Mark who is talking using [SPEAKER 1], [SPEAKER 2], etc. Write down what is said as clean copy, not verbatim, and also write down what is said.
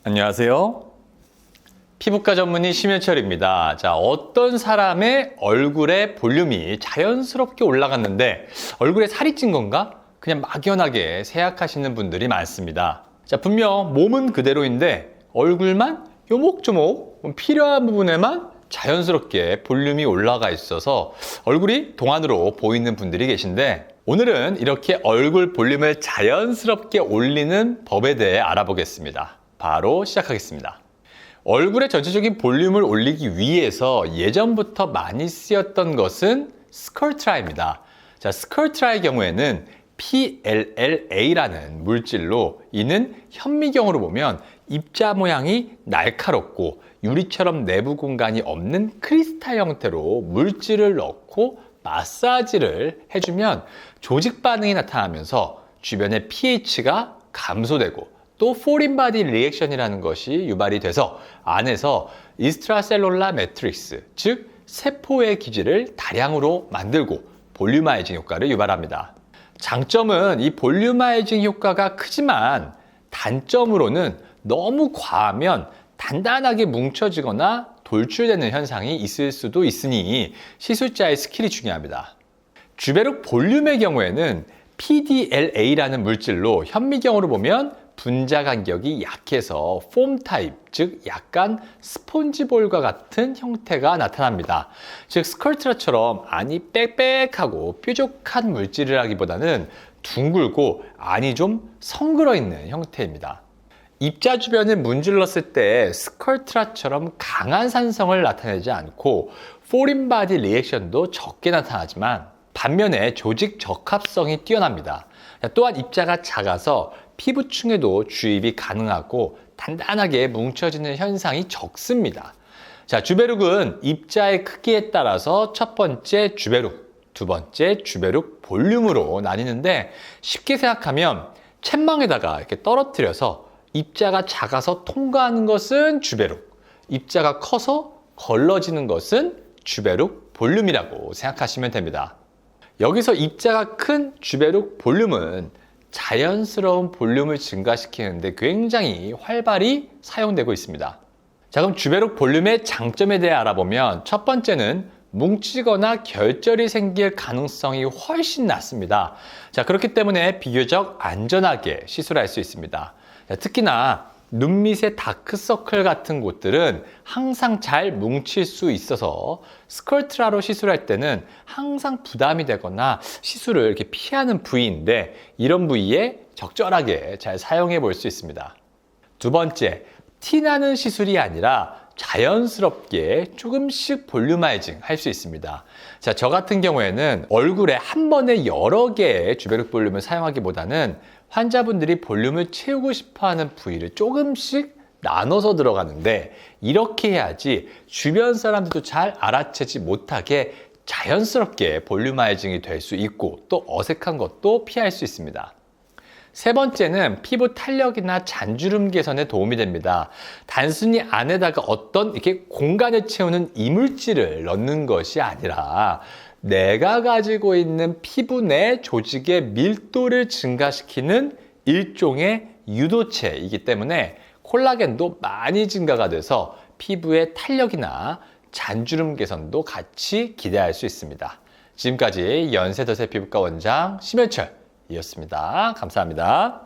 [SPEAKER 1] 안녕하세요. 피부과 전문의 심현철입니다. 자, 어떤 사람의 얼굴의 볼륨이 자연스럽게 올라갔는데 얼굴에 살이 찐 건가? 그냥 막연하게 생각하시는 분들이 많습니다. 자, 분명 몸은 그대로인데 얼굴만 요목조목 필요한 부분에만 자연스럽게 볼륨이 올라가 있어서 얼굴이 동안으로 보이는 분들이 계신데, 오늘은 이렇게 얼굴 볼륨을 자연스럽게 올리는 법에 대해 알아보겠습니다. 바로 시작하겠습니다. 얼굴의 전체적인 볼륨을 올리기 위해서 예전부터 많이 쓰였던 것은 스컬트라입니다. 자, 스컬트라의 경우에는 PLLA라는 물질로, 이는 현미경으로 보면 입자 모양이 날카롭고 유리처럼 내부 공간이 없는 크리스탈 형태로 물질을 넣고 마사지를 해주면 조직 반응이 나타나면서 주변의 pH가 감소되고 또 포린 바디 리액션이라는 것이 유발이 돼서 안에서 이스트라셀룰라 매트릭스, 즉 세포의 기질을 다량으로 만들고 볼륨아이징 효과를 유발합니다. 장점은 이 볼륨아이징 효과가 크지만 단점으로는 너무 과하면 단단하게 뭉쳐지거나 돌출되는 현상이 있을 수도 있으니 시술자의 스킬이 중요합니다. 주베룩 볼륨의 경우에는 PDLA라는 물질로 현미경으로 보면 분자 간격이 약해서 폼 타입, 즉 약간 스폰지볼과 같은 형태가 나타납니다. 즉 스컬트라처럼 안이 빽빽하고 뾰족한 물질이라기보다는 둥글고 안이 좀 성글어 있는 형태입니다. 입자 주변을 문질렀을 때 스컬트라처럼 강한 산성을 나타내지 않고 포린 바디 리액션도 적게 나타나지만 반면에 조직 적합성이 뛰어납니다. 또한 입자가 작아서 피부층에도 주입이 가능하고 단단하게 뭉쳐지는 현상이 적습니다. 자, 주베룩은 입자의 크기에 따라서 첫 번째 주베룩, 두 번째 주베룩 볼륨으로 나뉘는데, 쉽게 생각하면 챗망에다가 이렇게 떨어뜨려서 입자가 작아서 통과하는 것은 주베룩, 입자가 커서 걸러지는 것은 주베룩 볼륨이라고 생각하시면 됩니다. 여기서 입자가 큰 주베룩 볼륨은 자연스러운 볼륨을 증가시키는데 굉장히 활발히 사용되고 있습니다. 자, 그럼 주베룩 볼륨의 장점에 대해 알아보면 첫 번째는 뭉치거나 결절이 생길 가능성이 훨씬 낮습니다. 자, 그렇기 때문에 비교적 안전하게 시술할 수 있습니다. 자, 특히나 눈 밑의 다크서클 같은 곳들은 항상 잘 뭉칠 수 있어서 스컬트라로 시술할 때는 항상 부담이 되거나 시술을 이렇게 피하는 부위인데, 이런 부위에 적절하게 잘 사용해 볼 수 있습니다. 두 번째, 티나는 시술이 아니라 자연스럽게 조금씩 볼륨아이징 할 수 있습니다. 자, 저 같은 경우에는 얼굴에 한 번에 여러 개의 주베룩 볼륨을 사용하기보다는 환자분들이 볼륨을 채우고 싶어하는 부위를 조금씩 나눠서 들어가는데, 이렇게 해야지 주변 사람들도 잘 알아채지 못하게 자연스럽게 볼륨아이징이 될 수 있고 또 어색한 것도 피할 수 있습니다. 세 번째는 피부 탄력이나 잔주름 개선에 도움이 됩니다. 단순히 안에다가 어떤 이렇게 공간을 채우는 이물질을 넣는 것이 아니라 내가 가지고 있는 피부 내 조직의 밀도를 증가시키는 일종의 유도체이기 때문에 콜라겐도 많이 증가가 돼서 피부의 탄력이나 잔주름 개선도 같이 기대할 수 있습니다. 지금까지 연세더세 피부과 원장 심현철이었습니다. 감사합니다.